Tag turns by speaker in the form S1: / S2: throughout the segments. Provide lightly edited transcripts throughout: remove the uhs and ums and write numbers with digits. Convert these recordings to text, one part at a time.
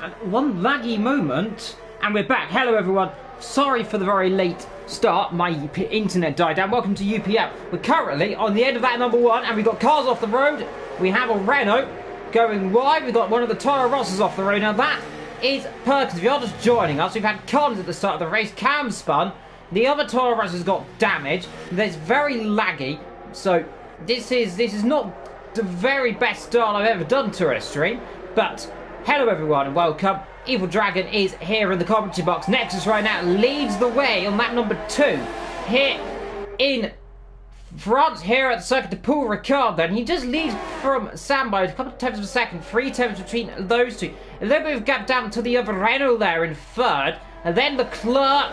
S1: And one laggy moment, and we're back. Hello everyone. Sorry for the very late start. My internet died down. Welcome to UPL. We're currently on the end of that number one, and we've got cars off the road. We have a Renault going wide. We've got one of the Toro Rosses off the road. Now that is Perkins. If you're just joining us, we've had Cons at the start of the race. Cam spun. The other Toro Ross has got damage. It's very laggy. So this is not the very best start I've ever done to a stream. But hello everyone and welcome. Evil Dragon is here in the commentary box. Nexus right now leads the way on that number 2 here in France, here at the Circuit de Paul Ricard. Then he just leads from Sam by a couple of tenths of a second, 3 tenths between those two. A little bit of gap down to the other Renault there in third, and then the Leclerc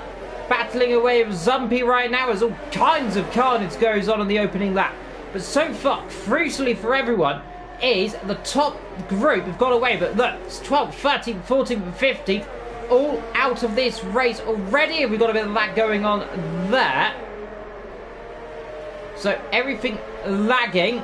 S1: battling away with Zumpy right now as all kinds of carnage goes on in the opening lap. But so far, crucially for everyone, is the top group have got away. But look, it's 12th, 13th, 14th and 15th all out of this race already. We've got a bit of that going on there. So everything lagging,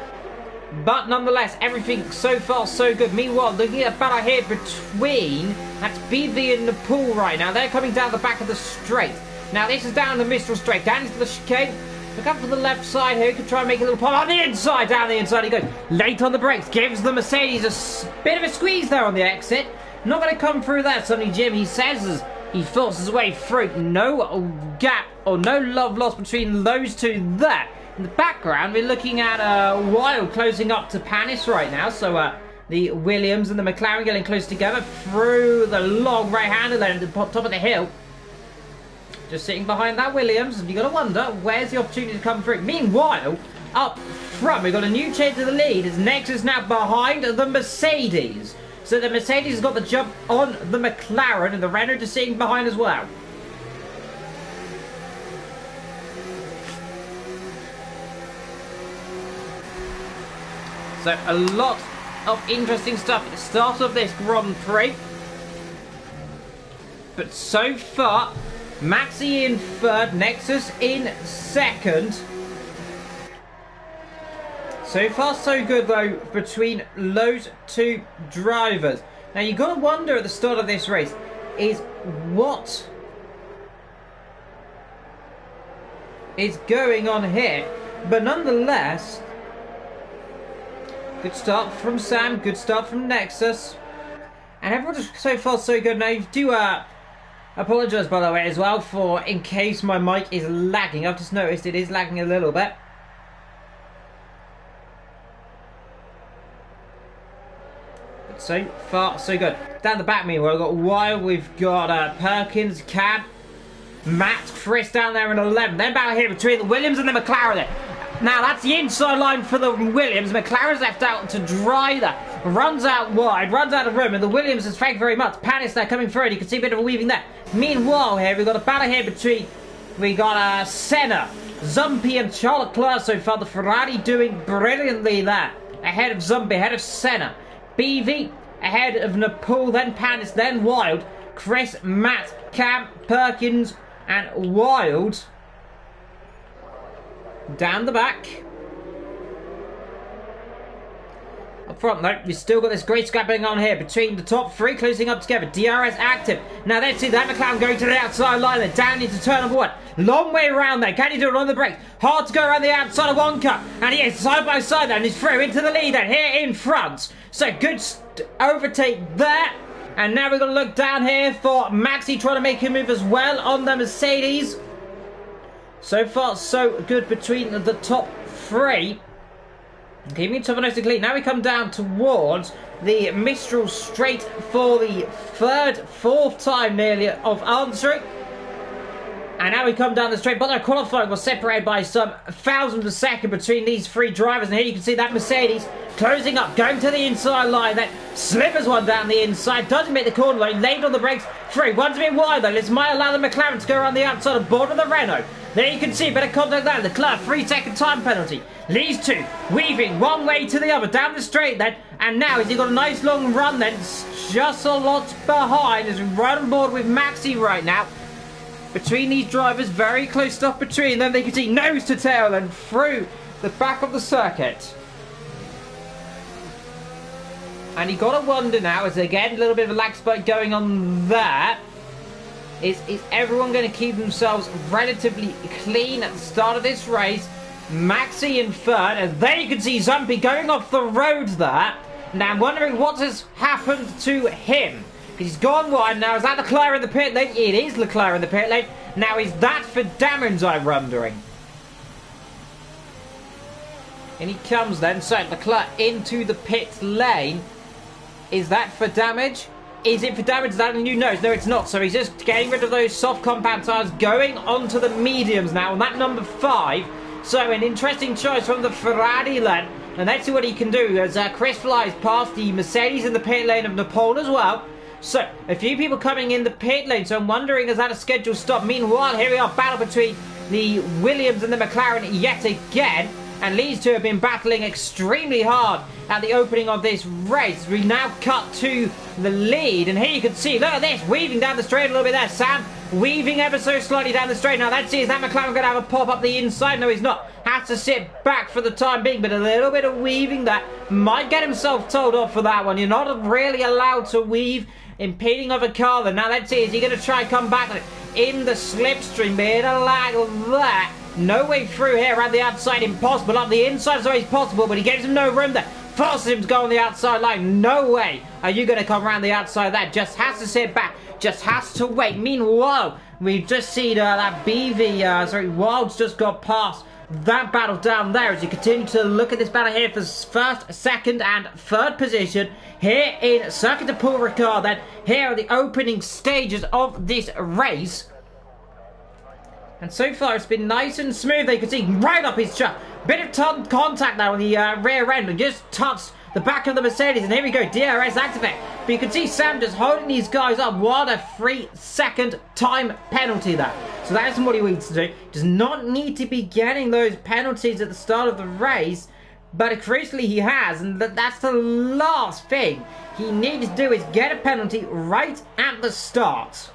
S1: but nonetheless, everything so far so good. Meanwhile, looking at a battle here between, that's BV and Nepal right now. They're coming down the back of the straight. Now this is down the Mistral straight, down into the chicane. Look up for the left side here. Could try and make a little pull on the inside. Down the inside he goes. Late on the brakes. Gives the Mercedes a bit of a squeeze there on the exit. Not going to come through that. Suddenly Jim, he says as he forces his way through. No gap or no love lost between those two there. In the background, we're looking at Wild closing up to Panis right now. So the Williams and the McLaren getting close together through the long right-hander there at the top of the hill. Just sitting behind that Williams, and you've got to wonder, where's the opportunity to come through? Meanwhile, up front, we've got a new change to the lead, as Nexus now behind the Mercedes. So the Mercedes has got the jump on the McLaren, and the Renault is sitting behind as well. So a lot of interesting stuff at the start of this Grand Prix. But so far, Maxi in third, Nexus in second. So far so good though between those two drivers. Now you've got to wonder at the start of this race is what is going on here. But nonetheless, good start from Sam, good start from Nexus. And everyone is so far so good. Now you do apologise, by the way, as well, for in case my mic is lagging. I've just noticed it is lagging a little bit. But so far, so good. Down the back, meanwhile, we've got Wild, we've got Perkins, Cab, Matt, Chris down there in 11. Then back here between the Williams and the McLaren there. Now, that's the inside line for the Williams. McLaren's left out to dry that. Runs out wide, runs out of room, and the Williams is, thank you very much. Panis there coming through, and you can see a bit of a weaving there. Meanwhile, here, we've got a battle here between, we got Senna, Zumpy, and Charles Leclerc so far. The Ferrari doing brilliantly there. Ahead of Zumpy, ahead of Senna. BV ahead of Nepal, then Panis, then Wild. Chris, Matt, Cam, Perkins, and Wild. Down the back. Up front though, we've still got this great scrapping on here between the top three closing up together. DRS active. Now let's see that McLaren going to the outside line there. Down into turn number 1. Long way around there. Can he do it on the brakes? Hard to go around the outside of one cut. And he is side by side there and he's through into the lead then here in front. So good overtake there. And now we're going to look down here for Maxi trying to make a move as well on the Mercedes. So far, so good between the top three. Keeping it nice and clean. Now we come down towards the Mistral straight for the third, fourth time nearly of answering. And now we come down the straight. But the qualifying was separated by some thousandths of a second between these three drivers. And here you can see that Mercedes closing up, going to the inside line. Then slivers one down the inside. Doesn't make the corner line. Laid on the brakes. Through. One's a bit wide though. This might allow the McLaren to go around the outside of board of the Renault. There you can see, better contact there. Leclerc, 3-second time penalty. Leads two, weaving one way to the other, down the straight then. And now, has he got a nice long run then? Just a lot behind as we run on board with Maxi right now. Between these drivers, very close stuff between them. They can see nose to tail and through the back of the circuit. And you got to wonder now, is again a little bit of a lag spike going on there. Is everyone going to keep themselves relatively clean at the start of this race? Maxi in third, and there you can see Zumpy going off the road there. Now I'm wondering what has happened to him. He's gone wide now. Is that Leclerc in the pit lane? It is Leclerc in the pit lane. Now is that for Damage, I'm wondering? And he comes then, so Leclerc into the pit lane. Is that for Damage? Is it for Damage? Is that a new nose? No, it's not. So he's just getting rid of those soft compound tyres, going onto the mediums now on that number 5. So an interesting choice from the Ferrari then. And let's see what he can do as Chris flies past the Mercedes in the pit lane of Nepal as well. So a few people coming in the pit lane. So I'm wondering, is that a scheduled stop? Meanwhile, here we are, battle between the Williams and the McLaren yet again. And these two have been battling extremely hard at the opening of this race. We now cut to the lead. And here you can see, look at this, weaving down the straight a little bit there. Sam weaving ever so slightly down the straight. Now let's see, is that McLaren going to have a pop up the inside? No, he's not. Has to sit back for the time being. But a little bit of weaving that might get himself told off for that one. You're not really allowed to weave, impeding of a car then. Now let's see, is he going to try and come back in the slipstream? Bit of lag there. No way through here around the outside, impossible. Up the inside is always possible, but he gives him no room there. Forces him to go on the outside line. No way are you going to come around the outside there. Just has to sit back. Just has to wait. Meanwhile, we've just seen that Wilds just got past that battle down there as you continue to look at this battle here for first, second and third position here in Circuit de Paul Ricard. Then here are the opening stages of this race. And so far it's been nice and smooth. They can see right up his chest. Bit of contact now on the rear end and just touched the back of the Mercedes. And here we go, DRS activate. But you can see Sam just holding these guys up. What a 3-second time penalty there. So that is what he needs to do. Does not need to be getting those penalties at the start of the race. But crucially he has. And that's the last thing he needs to do, is get a penalty right at the start.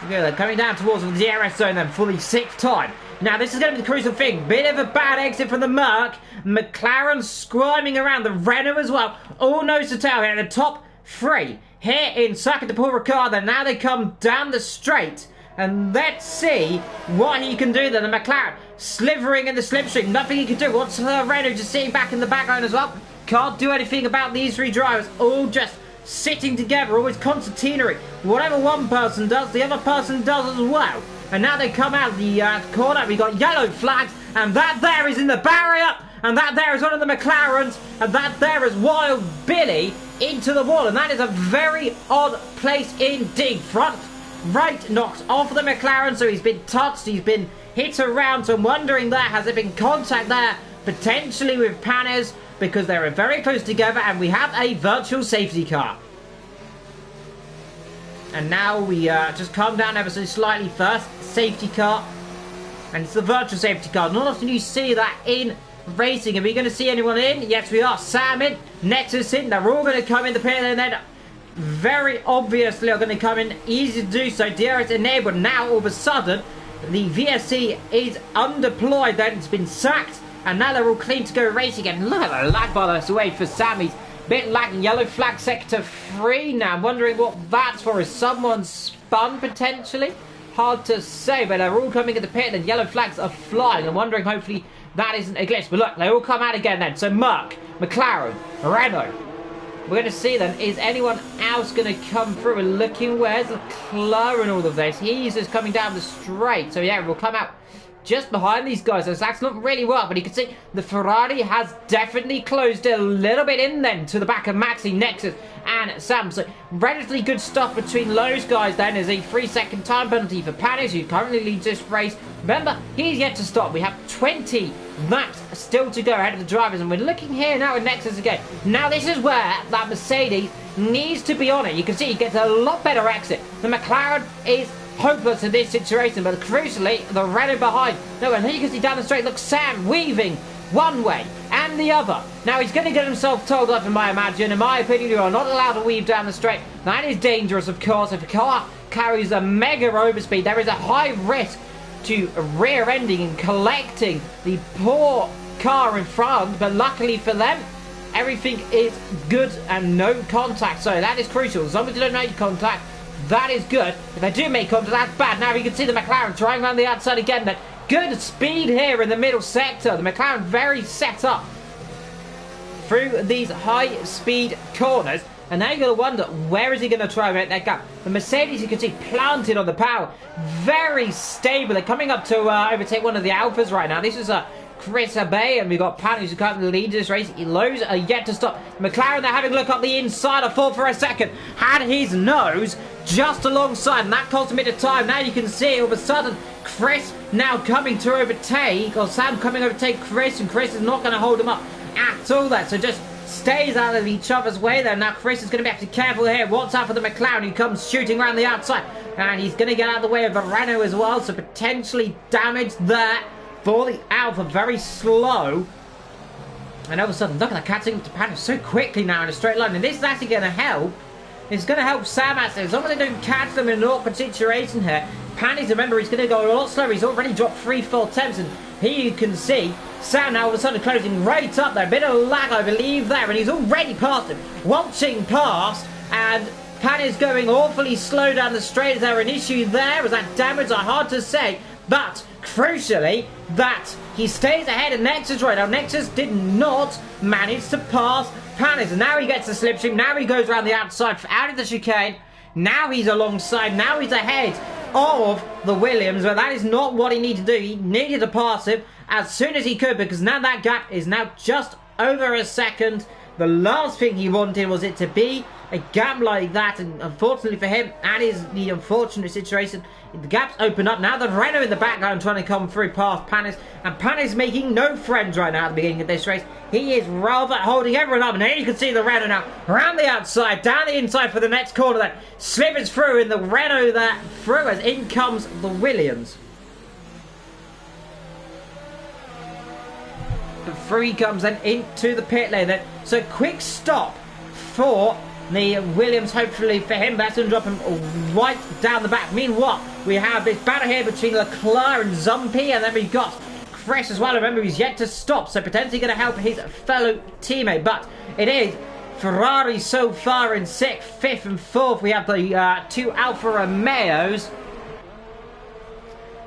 S1: Okay, they're coming down towards the DRS zone then for the 6th time. Now this is going to be the crucial thing. Bit of a bad exit from the Merc. McLaren squirming around, the Renault as well. All nose to tail here. The top 3 here in Circuit de Paul Ricard. And now they come down the straight. And let's see what he can do then. The McLaren slithering in the slipstream. Nothing he can do. What's the Renault just sitting back in the background as well? Can't do anything about these 3 drivers. All just sitting together, always concertinery. Whatever one person does, the other person does as well. And now they come out the corner. We got yellow flags, and that there is in the barrier, and that there is one of the McLarens, and that there is Wild Billy into the wall. And that is a very odd place indeed. Front right knocks off the McLaren, so he's been touched, he's been hit around. So I'm wondering there, has there been contact there potentially with Panes? Because they're very close together, and we have a virtual safety car. And now we just come down ever so slightly first. Safety car. And it's the virtual safety car. Not often you see that in racing. Are we going to see anyone in? Yes, we are. Sam in. Nexus in. They're all going to come in the pit, and then very obviously are going to come in. Easy to do so. DRS enabled. Now, all of a sudden, the VSC is undeployed. Then it's been sacked. And now they're all clean to go racing again. Look at the lag bar that's away for Sammy's. Bit lagging. Yellow flag sector 3 now. I'm wondering what that's for. Is someone spun potentially? Hard to say, but they're all coming in the pit and yellow flags are flying. I'm wondering hopefully that isn't a glitch. But look, they all come out again then. So Merc, McLaren, Renault. We're going to see then, is anyone else going to come through? We're looking, where's Leclerc and all of this? He's just coming down the straight. So yeah, we'll come out just behind these guys. So that's not really well, but you can see the Ferrari has definitely closed a little bit in then to the back of Maxi, Nexus and Sam. So relatively good stuff between those guys then. There's a 3-second time penalty for Panis, who currently leads this race. Remember, he's yet to stop. We have 20 laps still to go ahead of the drivers, and we're looking here now at Nexus again. Now this is where that Mercedes needs to be on it. You can see he gets a lot better exit. The McLaren is hopeless in this situation, but crucially, the Renault behind. No, and here you can see down the straight, look, Sam weaving one way and the other. Now, he's going to get himself told up, in my opinion. You are not allowed to weave down the straight. That is dangerous, of course. If a car carries a mega overspeed, there is a high risk to rear-ending and collecting the poor car in front, but luckily for them, everything is good and no contact. So that is crucial. As long as they don't make contact, that is good. If they do make contact, that's bad. Now you can see the McLaren trying around the outside again. Then good speed here in the middle sector. The McLaren very set up through these high-speed corners. And now you're going to wonder, where is he going to try and make that gap? The Mercedes, you can see, planted on the power. Very stable. They're coming up to overtake one of the Alphas right now. This is Chris Abay, and we've got Pan, who's currently leading this race. Lowe's are yet to stop. McLaren, they're having a look up the inside. I thought for a second, had his nose just alongside, and that cost him a bit of time. Now you can see, all of a sudden, Chris now coming to overtake, or Sam coming to overtake Chris, and Chris is not going to hold him up at all there. So just stays out of each other's way there. Now Chris is going to be actually careful here. Watch out for the McLaren who comes shooting around the outside. And he's going to get out of the way of the Renault as well. So potentially damage there for the Alpha. Very slow. And all of a sudden, look at that, catching up to Pan so quickly now in a straight line. And this is actually going to help. It's going to help Sam actually. As long as they don't catch them in an awkward situation here. Pan is, remember, he's going to go a lot slower. He's already dropped 3 full attempts. And here you can see Sam now all of a sudden closing right up there. A bit of lag, I believe, there. And he's already passed him. Watching past. And Pan is going awfully slow down the straight. Is there an issue there? Was that damage? Hard to say. But crucially, that he stays ahead of Nexus right now. Nexus did not manage to pass Panis. And now he gets the slipstream. Now he goes around the outside out of the chicane. Now he's alongside. Now he's ahead of the Williams. But that is not what he needed to do. He needed to pass him as soon as he could, because now that gap is now just over a second. The last thing he wanted was it to be a gap like that, and unfortunately for him, that is the unfortunate situation. The gap's open up. Now the Renault in the background trying to come through past Panis, and Panis making no friends right now at the beginning of this race. He is rather holding everyone up, and here you can see the Renault now around the outside, down the inside for the next corner that slivers through, and the Renault that through as in comes the Williams. Through he comes then into the pit lane then. So quick stop for the Williams, hopefully for him. That's going to drop him right down the back. Meanwhile, we have this battle here between Leclerc and Zumpy, and then we've got Chris as well. Remember, he's yet to stop, so potentially going to help his fellow teammate. But it is Ferrari so far in 6th, 5th and 4th. We have the 2 Alfa Romeos,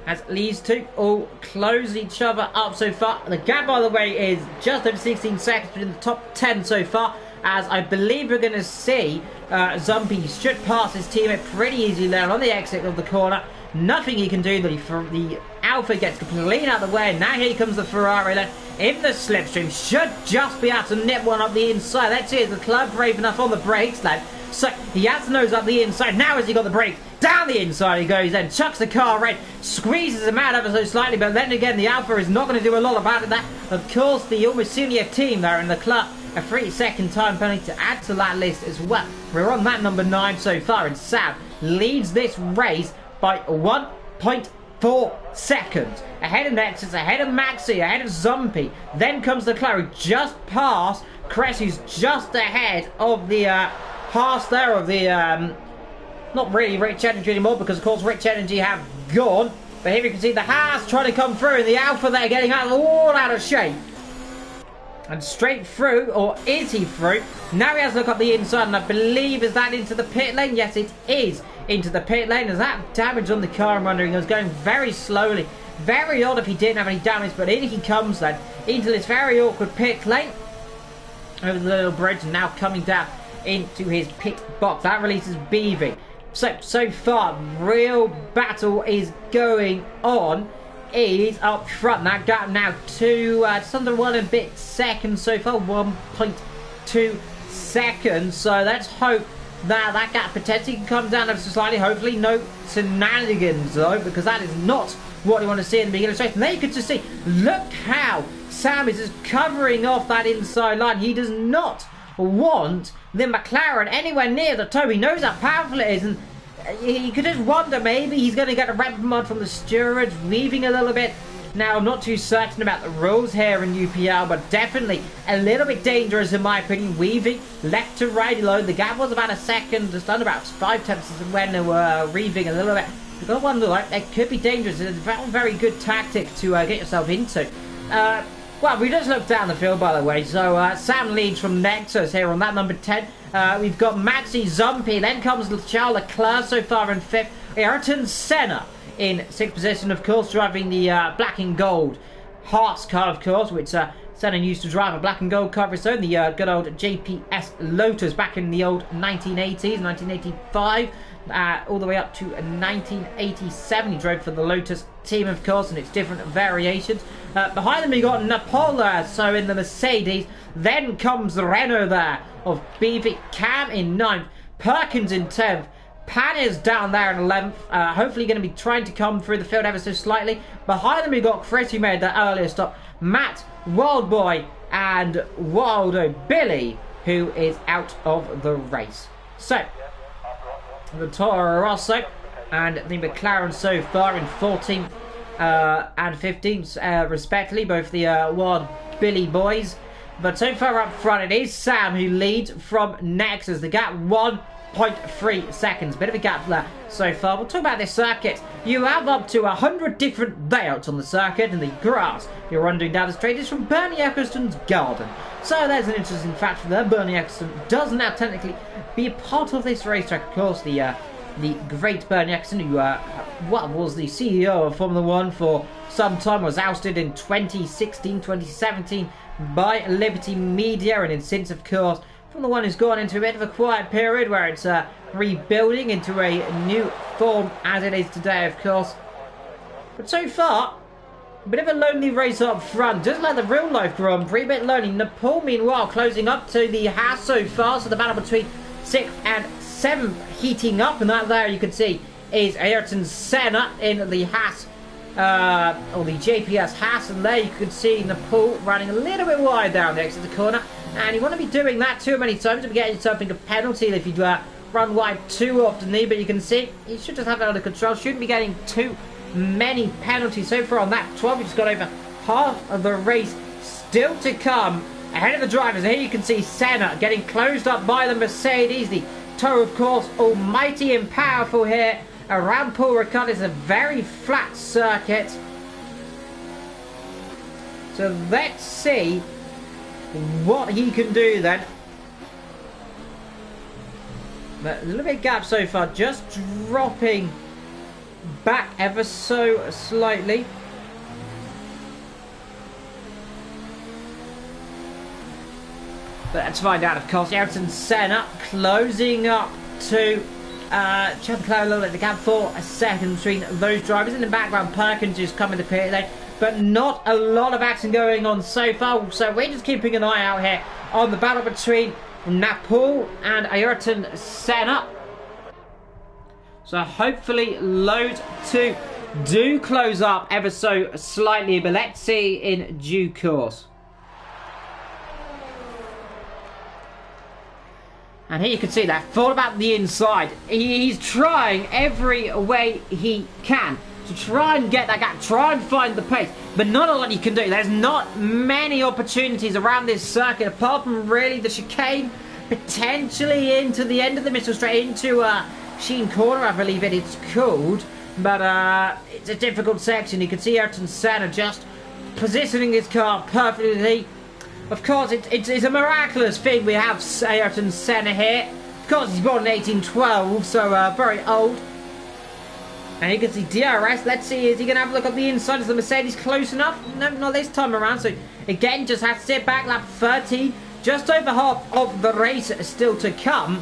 S1: as these two all close each other up so far. The gap, by the way, is just over 16 seconds between the top 10 so far, as I believe we're going to see Zumpy should pass his teammate pretty easily there on the exit of the corner. Nothing he can do. The Alpha gets completely out of the way. Now here comes the Ferrari then in the slipstream. Should just be able to nip one up the inside. Let's see, is the club brave enough on the brakes then? So he has the nose up the inside. Now has he got the brake? Down the inside he goes then. Chucks the car right. Squeezes him out ever so slightly. But then again, the Alpha is not going to do a lot about it. That, of course, the Almasinia team there in the club. A 3-second time penalty to add to that list as well. We're on that number 9 so far. And Sam leads this race by 1.4 seconds. Ahead of Nexus, ahead of Maxi, ahead of Zumpy. Then comes the Leclerc, who just passed Cress, who's just ahead of the pass there of the not really Rich Energy anymore, because of course Rich Energy have gone. But here you can see the Haas trying to come through, and the Alpha there getting all out of shape. And straight through, or is he through? Now he has to look up the inside, and I believe, is that into the pit lane? Yes, it is into the pit lane. Is that damage on the car? I'm wondering. It was going very slowly. Very odd if he didn't have any damage, but in he comes then into this very awkward pit lane over the little bridge, and now coming down into his pit box. That releases BV. So far, real battle is going on. Is up front. That gap now to just under 1 and a bit seconds so far, 1.2 seconds. So let's hope that that gap potentially can come down ever so slightly. Hopefully no shenanigans though, because that is not what you want to see in the beginning of the race. And there you can just see, look how Sam is just covering off that inside line. He does not want the McLaren anywhere near the toe. He knows how powerful it is, and you could just wonder, maybe he's going to get a reprimand from the stewards, weaving a little bit. Now, I'm not too certain about the rules here in UPL, but definitely a little bit dangerous in my opinion. Weaving left to right low. The gap was about a second, just under about 5 tenths when they were weaving a little bit. You've got to wonder, like, it could be dangerous. It's a very, very good tactic to get yourself into. Well, we just looked down the field, by the way. So Sam leads from Nexus here on that number 10. We've got Maxi Zumpi. Then comes Charles Leclerc so far in 5th. Ayrton Senna in 6th position, of course, driving the black and gold Haas car, of course, which Senna used to drive a black and gold car of his own. The good old JPS Lotus back in the old 1980s, 1985. All the way up to 1987 he drove for the Lotus team, of course, and its different variations. Behind them we got Napola, so in the Mercedes. Then comes the Renault there of BV. Cam in 9th, Perkins in 10th, Pan is down there in 11th, hopefully going to be trying to come through the field ever so slightly. Behind them we got Chris, who made that earlier stop, Matt, Wildboy and Waldo Billy, who is out of the race. So the Toro Rosso and the McLaren so far in 14th and 15th respectively, both the Wild Billy boys. But so far up front it is Sam who leads from Nexus. The gap 1.3 seconds. Bit of a gap there so far. We'll talk about this circuit. You have up to 100 different layouts on the circuit, and the grass you're running down the straight is from Bernie Eccleston's garden. So there's an interesting fact there. Bernie Eccleston does now technically be a part of this racetrack. Of course, the great Bernie Eccleston, who was the CEO of Formula 1 for some time, was ousted in 2016, 2017 by Liberty Media, and since, of course, Formula 1 has gone into a bit of a quiet period where it's rebuilding into a new form as it is today, of course. But so far, a bit of a lonely race up front, just like the real life Grand Prix, a bit lonely. Nepal, meanwhile, closing up to the Haas so far, so the battle between 6th and 7th heating up, and that there you can see is Ayrton Senna in the Haas, or the JPS Haas, and there you can see Nepal running a little bit wide down the exit of the corner, and you want to be doing that too many times to be getting yourself into a penalty if you run wide too often, but you can see you should just have it under control, shouldn't be getting too many penalties so far on that 12. We just got over half of the race still to come ahead of the drivers. Here you can see Senna getting closed up by the Mercedes. The Toro, of course, almighty and powerful here around Paul Ricard. It's a very flat circuit, so let's see what he can do then. But a little bit of gap so far, just dropping back ever so slightly. But let's find out, of course. Ayrton Senna closing up to Chad Cloud a little bit. The gap for a second between those drivers. In the background, Perkins is coming to pit lane, but not a lot of action going on so far. So we're just keeping an eye out here on the battle between Napul and Ayrton Senna. So hopefully those two do close up ever so slightly, but let's see in due course. And here you can see that full about the inside. He's trying every way he can to try and get that gap, try and find the pace, but not a lot you can do. There's not many opportunities around this circuit, apart from really the chicane, potentially into the end of the middle straight, into Sheen Corner, I believe it's called. But it's a difficult section. You can see Ayrton Senna just positioning his car perfectly. Of course, it's a miraculous thing we have Ayrton Senna here. Of course, he's born in 1812, so very old. And you can see DRS. Let's see, is he going to have a look at the inside? Is the Mercedes close enough? No, not this time around. So, again, just has to sit back. Lap 13. Just over half of the race still to come.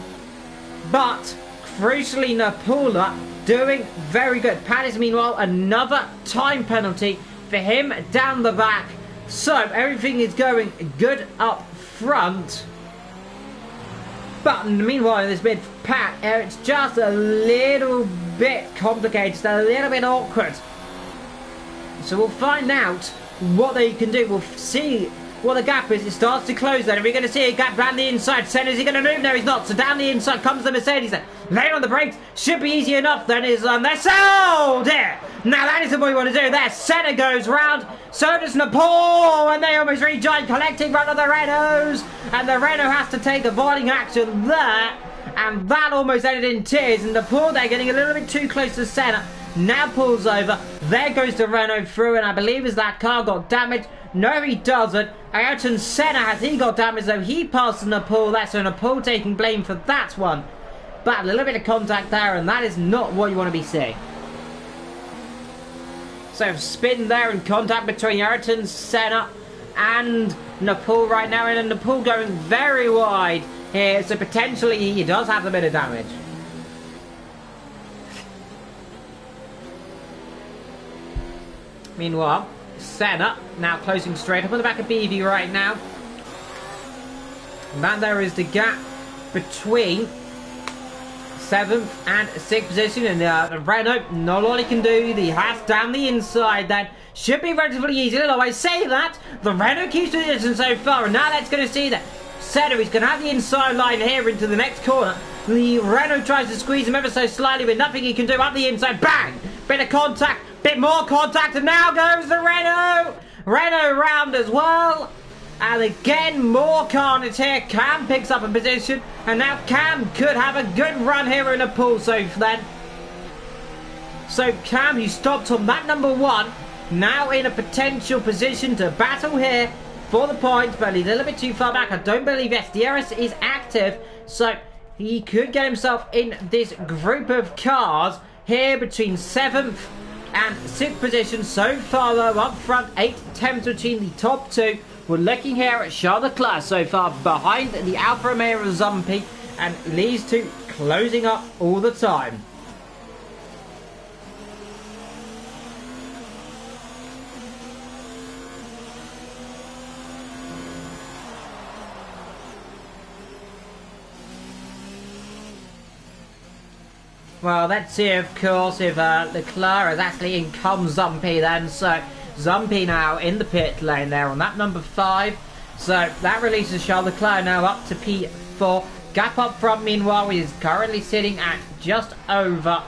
S1: But, crucially, Napula doing very good. Pattis, meanwhile, another time penalty for him down the back. So, everything is going good up front. But, meanwhile, in this mid-pack, it's just a little bit complicated, just a little bit awkward. So, we'll find out what they can do. We'll see what the gap is. It starts to close then. Are we going to see a gap down the inside? Senna, is he going to move? No, he's not. So, down the inside comes the Mercedes then. Laying on the brakes. Should be easy enough then. Is there. So, there. Now, that is what we want to do there. Senna goes round. So does Nepal, and they almost rejoin, collecting run of the Renaults, and the Renault has to take avoiding action there, and that almost ended in tears. And Nepal, they're getting a little bit too close to Senna. Now pulls over. There goes the Renault through, and I believe as that car got damaged, No, he doesn't. Ayrton Senna, has he got damage though? He passed Nepal. That's so Nepal taking blame for that one. But a little bit of contact there, and that is not what you want to be seeing. So spin there and contact between Ayrton Senna and Nepal right now, and Nepal going very wide here, so potentially he does have a bit of damage. Meanwhile, Senna now closing straight up on the back of BV right now. And that there is the gap between 7th and 6th position, and the Renault, not all he can do. He has down the inside then. Should be relatively easy, although I say that, the Renault keeps the distance so far, and now let's going to see that Senna is going to have the inside line here into the next corner. The Renault tries to squeeze him ever so slightly, but nothing he can do up the inside. Bang! Bit of contact, bit more contact, and now goes the Renault! Renault round as well. And again, more carnage here. Cam picks up a position, and now Cam could have a good run here in a pool. So then, Cam, who stopped on that number 1, now in a potential position to battle here for the points, but he's a little bit too far back. I don't believe DRS is active, so he could get himself in this group of cars here between 7th and 6th position. So far though, up front, 8 attempts between the top 2. We're looking here at Charles Leclerc so far behind the Alfa Romeo Zumpy, and these two closing up all the time. Well, let's see, of course, if Leclerc is actually in come Zumpy then. So Zumpy now in the pit lane there on that number 5. So that releases Charles Leclerc now up to P4. Gap up front, meanwhile, is currently sitting at just over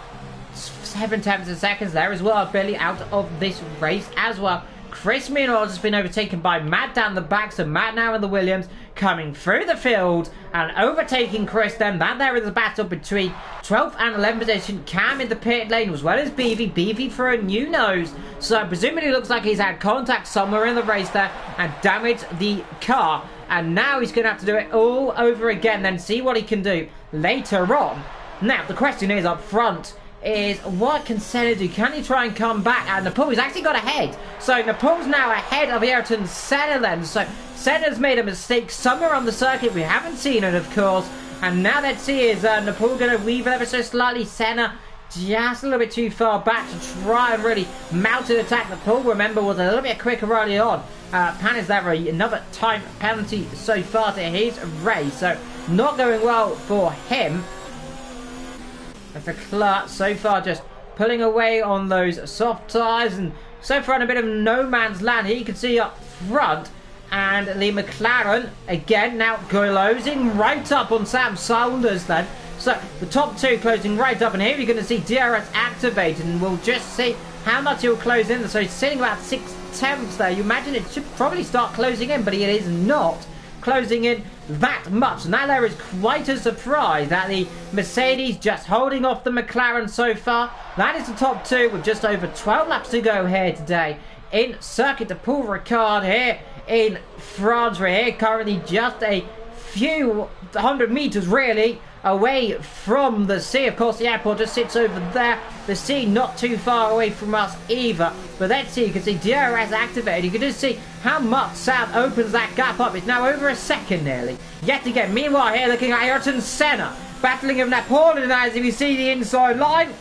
S1: 7/10 of seconds there as well. Billy out of this race as well. Chris, meanwhile, has been overtaken by Matt down the back. So Matt now in the Williams coming through the field and overtaking Chris then. That there is a battle between 12th and 11th position. Cam in the pit lane as well as BV. BV for a new nose. So presumably looks like he's had contact somewhere in the race there and damaged the car. And now he's going to have to do it all over again, then see what he can do later on. Now, the question is up front is what can Senna do? Can he try and come back? And Nepal's actually got ahead. So Nepal's now ahead of Ayrton Senna then. So Senna's made a mistake somewhere on the circuit. We haven't seen it, of course. And now let's see, is Nepal going to weave ever so slightly? Senna just a little bit too far back to try and really mount an attack. Nepal, remember, was a little bit quicker early on. Pan is there another time penalty so far to his race. So not going well for him. And for Leclerc, so far just pulling away on those soft tyres, and so far in a bit of no man's land here. You can see up front, and the McLaren again now closing right up on Sam Saunders then. So the top 2 closing right up, and here you're going to see DRS activated, and we'll just see how much he'll close in. So he's sitting about 6/10 there. You imagine it should probably start closing in, but it is not closing in that much. Now there is quite a surprise that the Mercedes just holding off the McLaren so far. That is the top 2 with just over 12 laps to go here today in Circuit de Paul Ricard here in France. We're here currently just a few 100 meters really away from the sea. Of course, the airport just sits over there. The sea not too far away from us either. But let's see, you can see DRS activated. You can just see how much Sam opens that gap up. It's now over a second nearly. Yet again, meanwhile here looking at Ayrton Senna battling with Napoleon as if you see the inside line.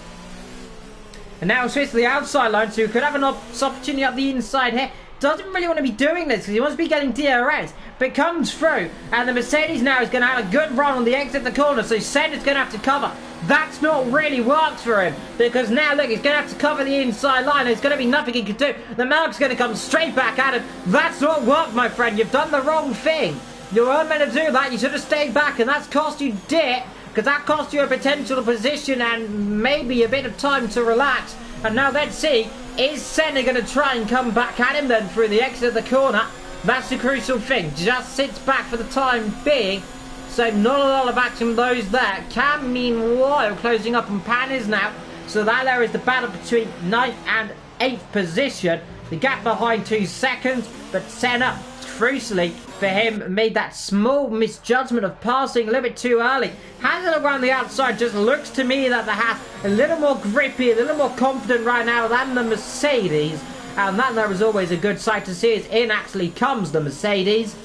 S1: And now switch to the outside line, so you could have an opportunity up the inside here. Doesn't really want to be doing this because he wants to be getting DRS, but comes through, and the Mercedes now is going to have a good run on the exit of the corner, so Senna's going to have to cover. That's not really worked for him, because now look, he's going to have to cover the inside line. There's going to be nothing he can do. The Merc's going to come straight back at him. That's not worked, my friend. You've done the wrong thing. You weren't meant to do that. You should have stayed back, and that's cost you dear, because that cost you a potential position and maybe a bit of time to relax. And now let's see, is Senna going to try and come back at him then through the exit of the corner? That's the crucial thing. Just sits back for the time being. So not a lot of action those there. Cam, meanwhile, closing up on Pan is now. So that there is the battle between 9th and 8th position. the gap behind 2 seconds, but Senna, crucially for him, made that small misjudgment of passing a little bit too early. Has it around the outside, just looks to me that the Haas a little more grippy, a little more confident right now than the Mercedes, and that there is always a good sight to see as in actually comes the Mercedes.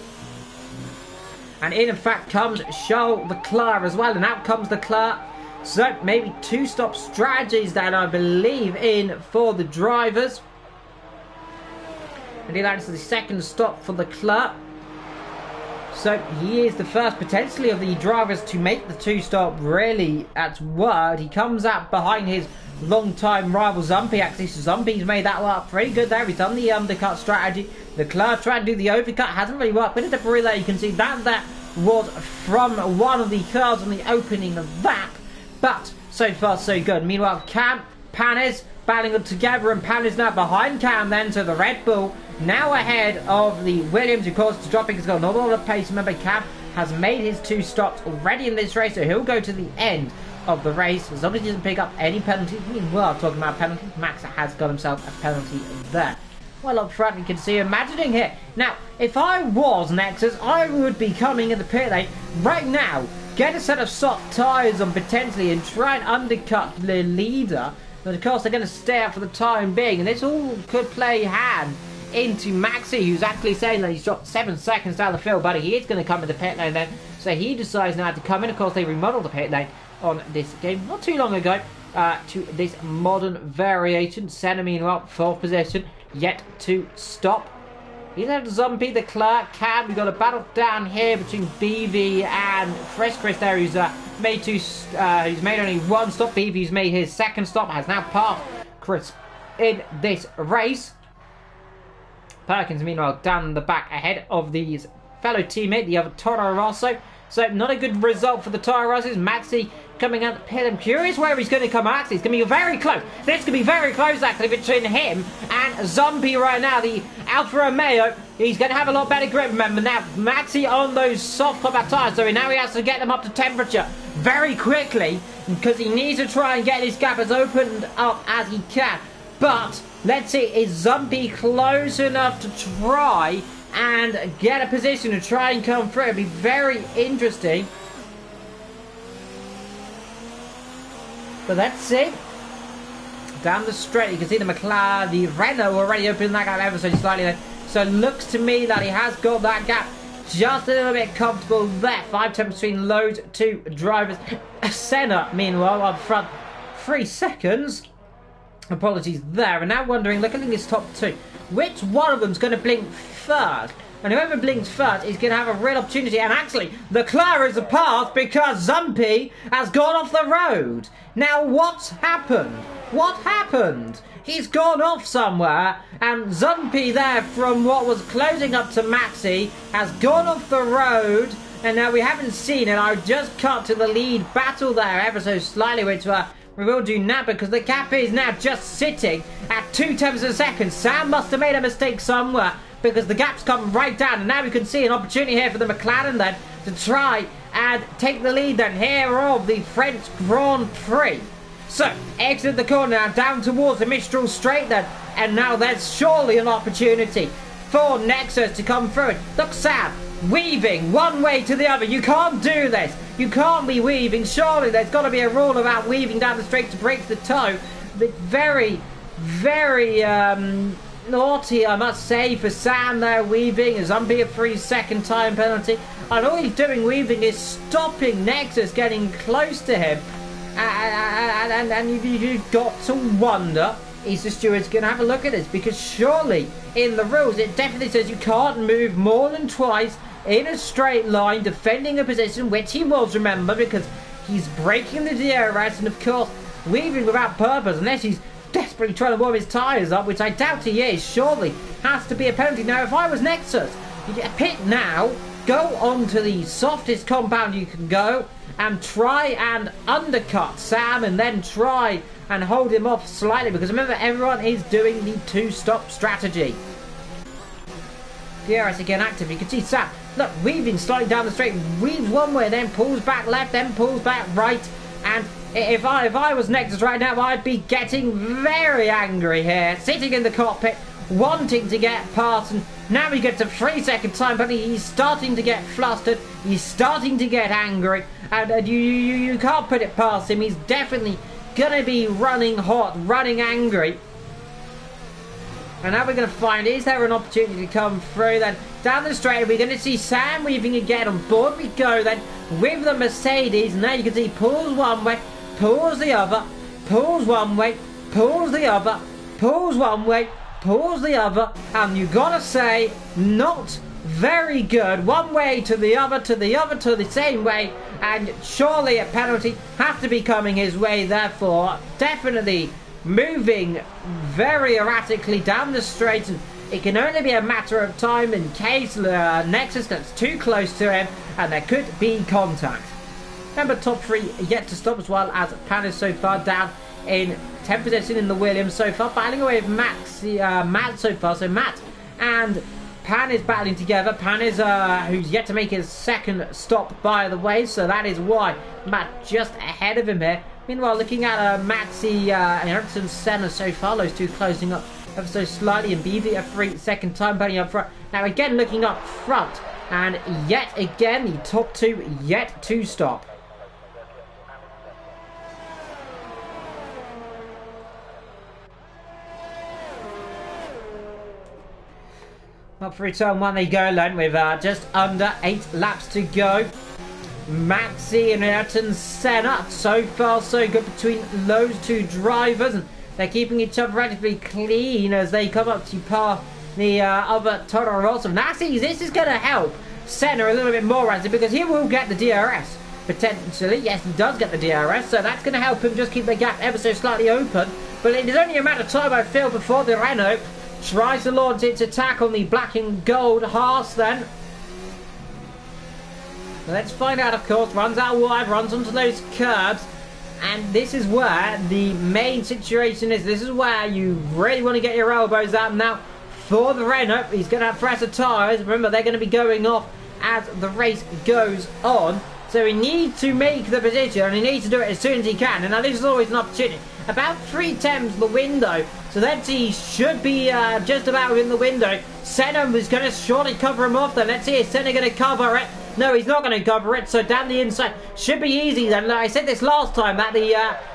S1: And in fact comes Charles Leclerc as well, and out comes Leclerc. So maybe 2-stop strategies that I believe in for the drivers. And that is the second stop for Leclerc. So he is the first potentially of the drivers to make the 2-stop really at word. He comes out behind his long-time rival Zumpy. Actually, so Zumpy's made that work pretty good there. He's done the undercut strategy. Leclerc trying to do the overcut, hasn't really worked. Bit of debris there, you can see that was from one of the cars on the opening lap. But so far so good. Meanwhile, Cam, Panis battling them together, and Panis now behind Cam then, so the Red Bull now ahead of the Williams, of course, dropping has got not a lot of pace. Remember, Cam has made his 2 stops already in this race, so he'll go to the end of the race as long as he doesn't pick up any penalties. Meanwhile, talking about penalties, Max has got himself a penalty there. Well, up front, you can see imagining here. Now, if I was Nexus, I would be coming in the pit lane right now, get a set of soft tyres on potentially and try and undercut the leader. But of course, they're going to stay out for the time being, and this all could play hand into Maxi, who's actually saying that he's dropped 7 seconds down the field, but he is going to come in the pit lane then. So he decides now to come in. Of course, they remodeled the pit lane on this game not too long ago to this modern variation. Senna, meanwhile, 4th position, yet to stop. He's had Zumpy, the Leclerc, Cam. We've got a battle down here between BV and Chris there, who's made only 1 stop. BV, who's made his 2nd stop, has now passed Chris in this race. Perkins, meanwhile, down the back ahead of his fellow teammate, the other Toro Rosso. So, not a good result for the Toro Rossos. Maxi coming out the pit. I'm curious where he's going to come out. It's going to be very close. This could be very close, actually, between him and Zumpy right now. The Alfa Romeo, he's going to have a lot better grip, remember. Now, Maxi on those soft combat tyres, so now he has to get them up to temperature very quickly because he needs to try and get his gap as opened up as he can. But, let's see, is Zumpy close enough to try and get a position to try and come through? It'll be very interesting. But let's see. Down the straight, you can see the McLaren, the Renault already opening that gap ever so slightly there. So it looks to me that he has got that gap just a little bit comfortable there. 5-10 between those 2 drivers. Senna, meanwhile, up front, 3 seconds. Apologies there. And now wondering, looking at this top 2, which one of them's going to blink first? And whoever blinks first is going to have a real opportunity. And actually, Leclerc is the path because Zumpy has gone off the road. Now, what's happened? What happened? He's gone off somewhere, and Zumpy there, from what was closing up to Maxi, has gone off the road. And now we haven't seen it. I just cut to the lead battle there ever so slightly, which we will do now because the gap is now just sitting at 0.2 of a second. Sam must have made a mistake somewhere because the gap's come right down, and now we can see an opportunity here for the McLaren then to try and take the lead then here of the French Grand Prix. So, exit the corner now, down towards the Mistral Straight then, and now there's surely an opportunity for Nexus to come through it. Look, Sam, weaving one way to the other. You can't do this. You can't be weaving. Surely there's got to be a rule about weaving down the straight to break the toe. But very, very naughty, I must say, for Sam there weaving. As Zumpy a 3-second time penalty. And all he's doing weaving is stopping Nexus getting close to him. And you've got to wonder, is the stewards going to have a look at this? Because surely in the rules it definitely says you can't move more than twice in a straight line defending a position, which he was, remember, because he's breaking the DRS and of course weaving without purpose, unless he's desperately trying to warm his tyres up, which I doubt he is. Surely has to be a penalty. Now if I was Nexus, you get a pit now, go on to the softest compound you can go and try and undercut Sam and then try and hold him off slightly, because remember, everyone is doing the 2-stop strategy. DRS again active. You can see Sam, look, weaving slightly down the straight, weaves one way, then pulls back left, then pulls back right. And if I was Nexus right now, I'd be getting very angry here, sitting in the cockpit, wanting to get past, and now he gets a 3-second time penalty. He's starting to get flustered, he's starting to get angry, and you can't put it past him. He's definitely gonna be running hot, running angry. And now we're going to find, is there an opportunity to come through then? Down the straight, we're going to see Sam weaving again. On board we go then with the Mercedes. Now you can see pulls one way, pulls the other, pulls one way, pulls the other, pulls one way, pulls the other. And you got to say, not very good. One way to the other, to the other, to the same way. And surely a penalty has to be coming his way, therefore definitely moving very erratically down the straight, and it can only be a matter of time in case Nexus gets too close to him and there could be contact. Remember, top 3 yet to stop, as well as Pan is so far down in 10th position in the Williams so far, battling away with Matt so far. So Matt and Pan is battling together. Pan is who's yet to make his second stop, by the way, so that is why Matt just ahead of him here. Meanwhile, looking at Maxi and Ayrton Senna so far, those two closing up ever so slightly, and BV a 3-second time penalty up front. Now again looking up front, and yet again the top 2 yet to stop. Up for turn 1 they go then, with just under 8 laps to go. Maxi and Ayrton Senna, so far so good between those two drivers, and they're keeping each other relatively clean as they come up to par the other Toro Rosso. Now see, this is going to help Senna a little bit more, as because he will get the DRS potentially. Yes, he does get the DRS, so that's going to help him just keep the gap ever so slightly open. But it is only a matter of time, I feel, before the Renault tries to launch its attack on the black and gold Haas then. Let's find out, of course. Runs out wide, runs onto those curbs, and this is where the main situation is. This is where you really want to get your elbows out. Now for the Renault, he's going to have fresher tyres. Remember, they're going to be going off as the race goes on, so he needs to make the position, and he needs to do it as soon as he can. And now this is always an opportunity. About 3/10 the window, so that he should be just about within the window. Senna was going to surely cover him off then. Let's see, is Senna going to cover it? No, he's not going to cover it, so down the inside should be easy then. I said this last time, that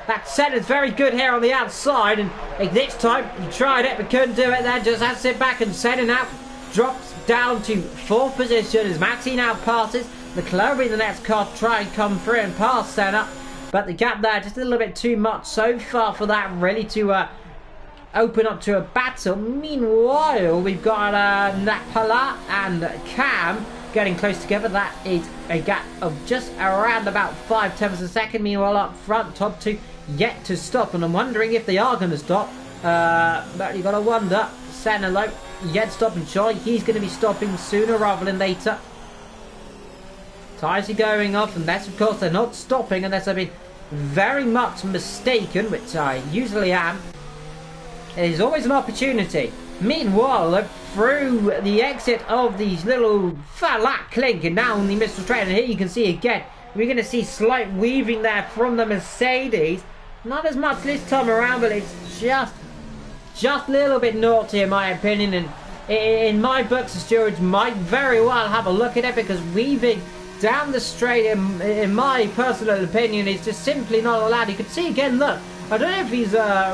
S1: that Senna's very good here on the outside, and this time he tried it but couldn't do it then. Just has to sit back, and Senna now drops down to 4th position as Maxi now passes. McLaren will be the next car to try and come through and pass Senna, but the gap there just a little bit too much so far for that really to open up to a battle. Meanwhile, we've got Napala and Cam getting close together. That is a gap of just around about 5/10 a second. Meanwhile, up front, top 2 yet to stop, and I'm wondering if they are going to stop. But you got to wonder. Senna low yet to stop, and surely he's going to be stopping sooner rather than later. Tyres are going off, unless of course they're not stopping, unless I've been very much mistaken, which I usually am. There's always an opportunity. Meanwhile, through the exit of these little flat clink, and down the missile train, and here you can see again, we're going to see slight weaving there from the Mercedes. Not as much this time around, but it's just a little bit naughty in my opinion, and in my books the stewards might very well have a look at it, because weaving down the straight, in my personal opinion, is just simply not allowed. You can see again, look, I don't know if he's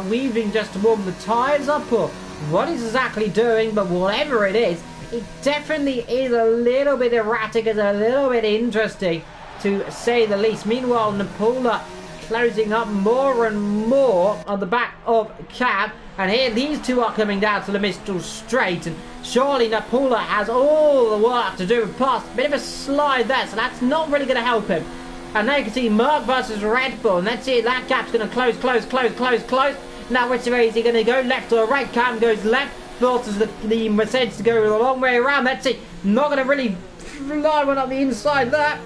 S1: weaving just to warm the tyres up or what he's exactly doing, but whatever it is, it definitely is a little bit erratic, it's a little bit interesting to say the least. Meanwhile, Napula closing up more and more on the back of Cam, and here these two are coming down to the Mistral Straight, and surely Napula has all the work to do with pass. Bit of a slide there, so that's not really going to help him. And now you can see Merc versus Red Bull, and let's see, that gap's going to close. Now which way is he going to go, left or right? Cam goes left, forces the Mercedes to go a long way around. Let's see, not going to really fly one up the inside there.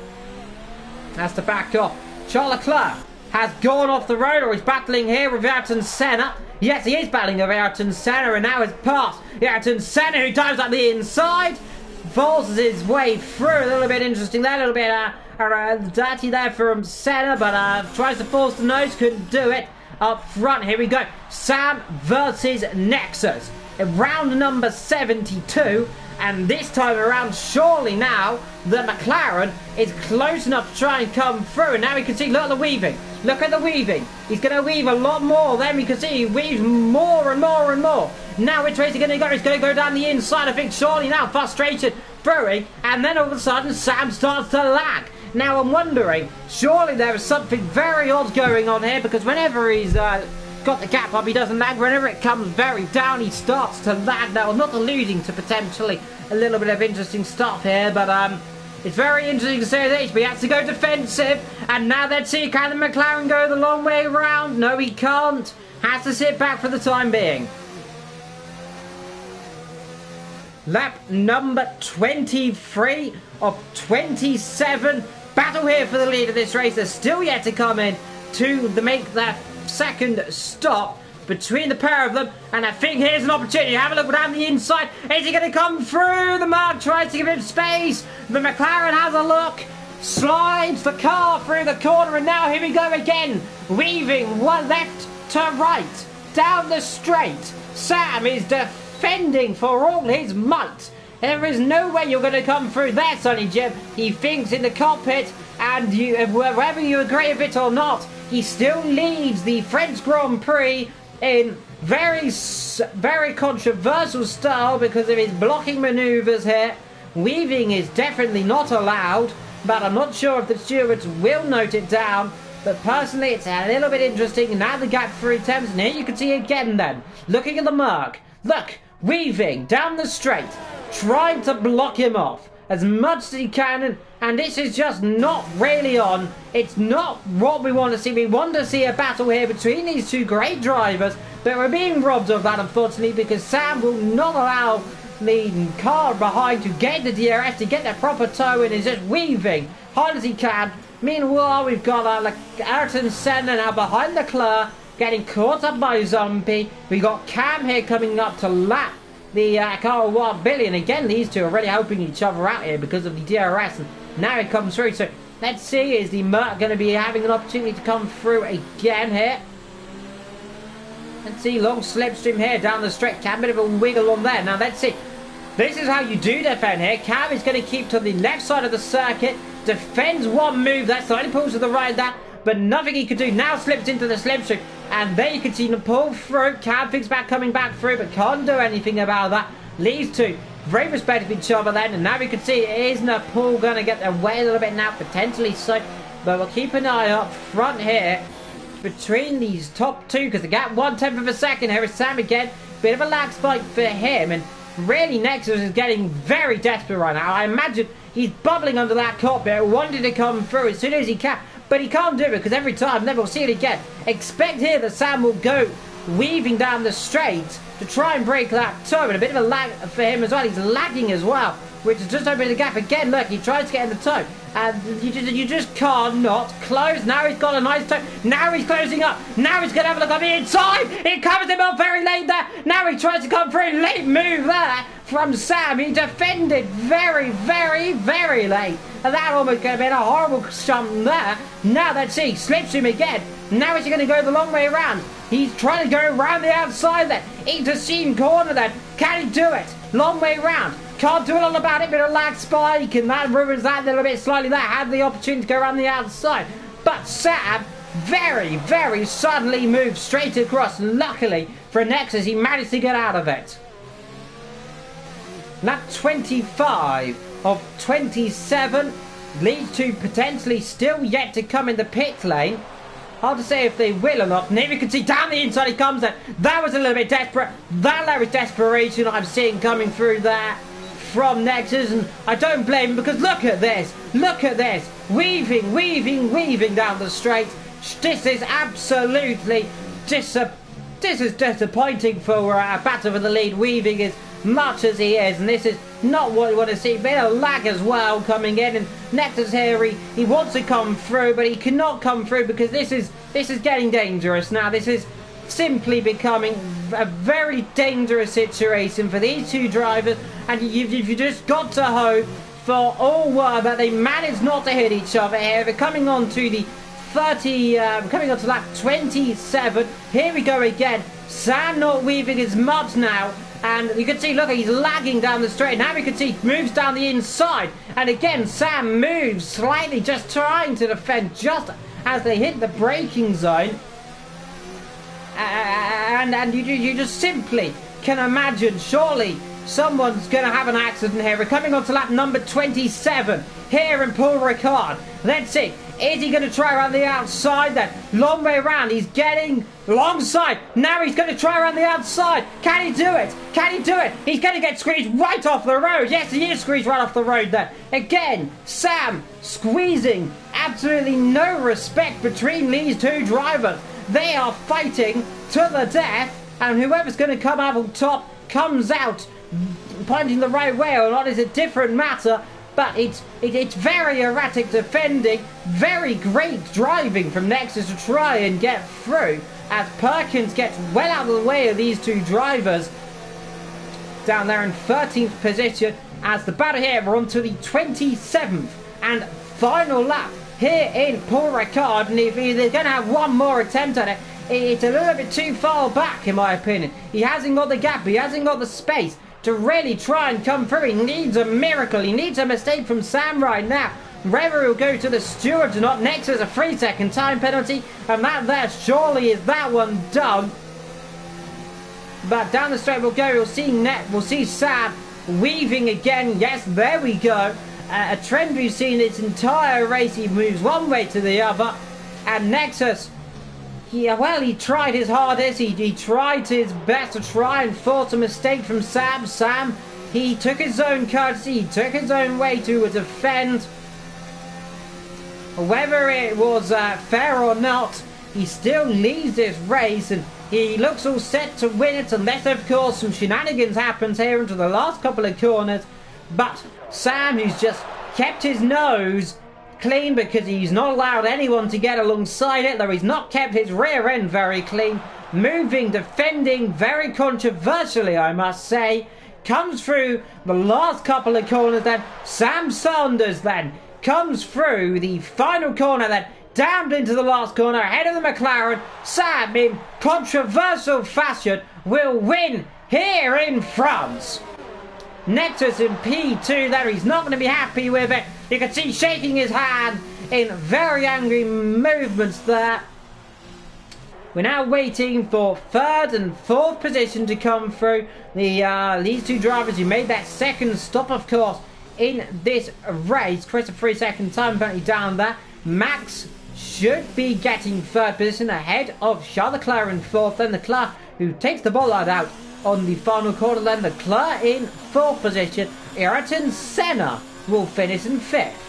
S1: Has to back off. Charles Leclerc has gone off the road, or he's battling here with Ayrton Senna. Yes, he is battling with Ayrton Senna, and now it's past Ayrton Senna, who dives up the inside, forces his way through. A little bit interesting there, a little bit dirty there from Senna, but tries to force the nose, couldn't do it. Up front, here we go. Sam versus Nexus. round number 72. And this time around, surely now, the McLaren is close enough to try and come through. And now we can see, look at the weaving. Look at the weaving. He's going to weave a lot more. Then we can see he weaves more and more and more. Now which way is he going to go? He's going to go down the inside. I think surely now, frustrated, throwing. And then all of a sudden, Sam starts to lag. Now I'm wondering, surely there is something very odd going on here, because whenever he's got the gap up, he doesn't lag. Whenever it comes very down, he starts to lag. Now, I'm not alluding to potentially a little bit of interesting stuff here, but it's very interesting to say that HB has to go defensive. And now let's see, can the McLaren go the long way around? No, he can't. Has to sit back for the time being. Lap number 23 of 27. Battle here for the lead of this race. There's still yet to come in to make that second stop between the pair of them, and I think here's an opportunity. Have a look down the inside. Is he going to come through? The Mark tries to give him space. The McLaren has a look, slides the car through the corner, and now here we go again, weaving one left to right down the straight. Sam is defending for all his might. There is no way you're going to come through there, Sonny Jim. He thinks in the cockpit, and whether you agree with it or not, he still leads the French Grand Prix in very controversial style because of his blocking manoeuvres here. Weaving is definitely not allowed, but I'm not sure if the stewards will note it down. But personally, it's a little bit interesting. Now the gap 3 attempts, and here you can see again then, looking at the mark. Look, weaving down the straight, trying to block him off as much as he can, and this is just not really on. It's not what we want to see. We want to see a battle here between these two great drivers, but we're being robbed of that, unfortunately, because Sam will not allow the car behind to get the DRS, to get the proper toe, and is just weaving hard as he can. Meanwhile, we've got Ayrton Senna now behind Leclerc, getting caught up by Zombie. We got Cam here coming up to lap the car of Billy, and again these two are really helping each other out here because of the DRS, and now it comes through. So let's see, is the Merc going to be having an opportunity to come through again here? Let's see, long slipstream here down the straight. Cam, bit of a wiggle on there. Now let's see, this is how you do defend here. Cam is going to keep to the left side of the circuit, defends one move, that slightly pulls to the right, that, but nothing he could do. Now slips into the slipstream, and there you can see him pull through. Cam thinks about coming back through, but can't do anything about that. Leaves two very respectful of each other then, and now we can see, isn't Paul going to get away a little bit now? Potentially so, but we'll keep an eye up front here between these top two, because the gap 1/10 of a second. Here is Sam again, bit of a lag spike for him, and really Nexus is getting very desperate right now. I imagine he's bubbling under that cockpit, wanting to come through as soon as he can, but he can't do it because every time, never will see it again. Expect here that Sam will go weaving down the straight to try and break that toe, and a bit of a lag for him as well. He's lagging as well, which is just opening the gap again. Look, he tries to get in the toe, and you just can't not close. Now he's got a nice toe. Now he's closing up. Now he's going to have a look on the inside. It covers him up very late there. Now he tries to come through. Late move there from Sam. He defended very, very, very late. And that almost could have been a horrible jump there. Now let's see. Slips him again. Now he's going to go the long way around. He's trying to go around the outside there. Into seam corner then. Can he do it? Long way round. Can't do it all about it. Bit of lag spike, and that ruins that a little bit slightly there. Had the opportunity to go around the outside. But Sam very, very suddenly moved straight across. Luckily for Nexus, he managed to get out of it. Lap 25 of 27 leads to potentially still yet to come in the pit lane. Hard to say if they will or not. And here we can see down the inside he comes there. That was a little bit desperate. That there is desperation I'm seeing coming through there from Nexus, and I don't blame him, because look at this. Look at this. Weaving, weaving, weaving down the straight. This is absolutely disappointing for a battle for the lead, weaving as much as he is, and this is not what you want to see. Bit of lag as well coming in, and Nexus here, he wants to come through, but he cannot come through because this is getting dangerous now. This is simply becoming a very dangerous situation for these two drivers, and you've just got to hope for all that they manage not to hit each other here. We're coming on to the coming on to lap 27. Here we go again. Sam not weaving as much now, And you can see, look, he's lagging down the straight. Now we can see he moves down the inside. And again, Sam moves slightly, just trying to defend just as they hit the braking zone. And you just simply can imagine, surely someone's going to have an accident here. We're coming on to lap number 27 here in Paul Ricard. Let's see. Is he going to try around the outside then? Long way around. He's getting long side. Now he's going to try around the outside. Can he do it? Can he do it? He's going to get squeezed right off the road. Yes, he is squeezed right off the road there. Again, Sam squeezing. Absolutely no respect between these two drivers. They are fighting to the death. And whoever's going to come out on top comes out pointing the right way or not is a different matter. But it's very erratic defending, very great driving from Nexus to try and get through as Perkins gets well out of the way of these two drivers down there in 13th position. As the battle here, we're on to the 27th and final lap here in Paul Ricard, and if they're going to have one more attempt at it, it's a little bit too far back in my opinion. He hasn't got the gap, he hasn't got the space to really try and come through. He needs a miracle. He needs a mistake from Sam right now. Whether he'll go to the stewards or not. Next is a 3-second time penalty, and that there surely is that one done. But down the straight we'll go. We'll see Sam weaving again. Yes, there we go. A trend we've seen this entire race. He moves one way to the other, and Nexus, well, he tried his hardest. He tried his best to try and force a mistake from Sam. Sam, he took his own courtesy. He took his own way to defend. Whether it was fair or not, he still leads this race, and he looks all set to win it, unless, of course, some shenanigans happens here into the last couple of corners. But Sam, who's just kept his nose clean because he's not allowed anyone to get alongside it, though he's not kept his rear end very clean, moving, defending very controversially, I must say, comes through the last couple of corners. Then Sam Sanders then comes through the final corner, then down into the last corner ahead of the McLaren. Sam, in controversial fashion, will win here in France. Nexus in P2 there, he's not going to be happy with it. You can see shaking his hand in very angry movements there. We're now waiting for third and fourth position to come through. These two drivers who made that second stop, of course, in this race. Chris, a 3-second time penalty down there. Max should be getting third position ahead of Charles Leclerc in fourth. Then Leclerc, who takes the bollard out on the final corner. Then Leclerc in fourth position. Ayrton Senna will finish in fifth.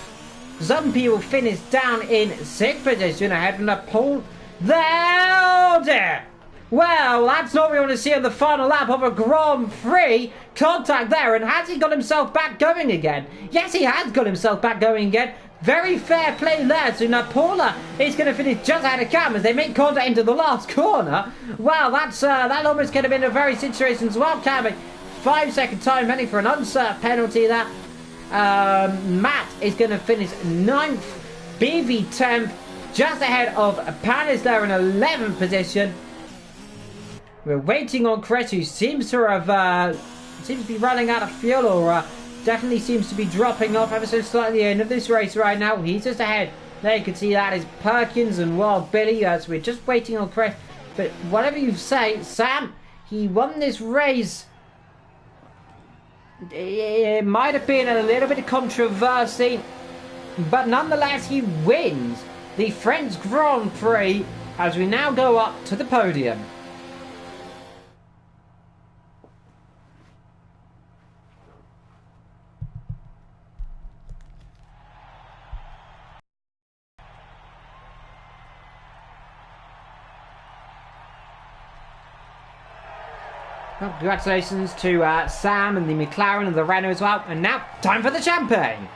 S1: Zumpy will finish down in sixth position ahead of Paul. Oh dear! Well, that's not what we want to see on the final lap of a Grand Prix. Contact there, and has he got himself back going again? Yes, he has got himself back going again. Very fair play there. So now Paula is going to finish just ahead of Cam as they make contact into the last corner. Well, that almost could have been a very situation as well. Cam, 5-second time penalty for an unserved penalty there. Matt is going to finish 9th. BV 10th, just ahead of Panis there in 11th position. We're waiting on Chris, who seems to have seems to be running out of fuel, or definitely seems to be dropping off ever so slightly at the end of this race right now. He's just ahead. There you can see that is Perkins and Wild Billy, as we're just waiting on Chris. But whatever you say, Sam, he won this race. It might have been a little bit of controversy, but nonetheless he wins the French Grand Prix as we now go up to the podium. Well, congratulations to Sam and the McLaren and the Renault as well. And now, time for the champagne.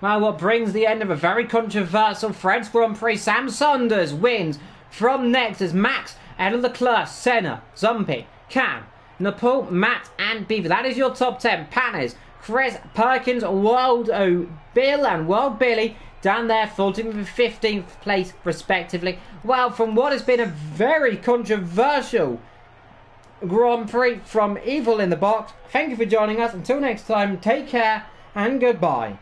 S1: Well, what brings the end of a very controversial French Grand Prix. Sam Saunders wins. From next is Max, Ed Leclerc, Senna, Zumpy, Cam, Nepal, Matt, and Beaver. That is your top 10. Panis, Chris, Perkins, Bill, and Wild Billy down there, 14th and 15th place respectively. Well, from what has been a very controversial Grand Prix from Evil in the Box, thank you for joining us. Until next time, take care and goodbye.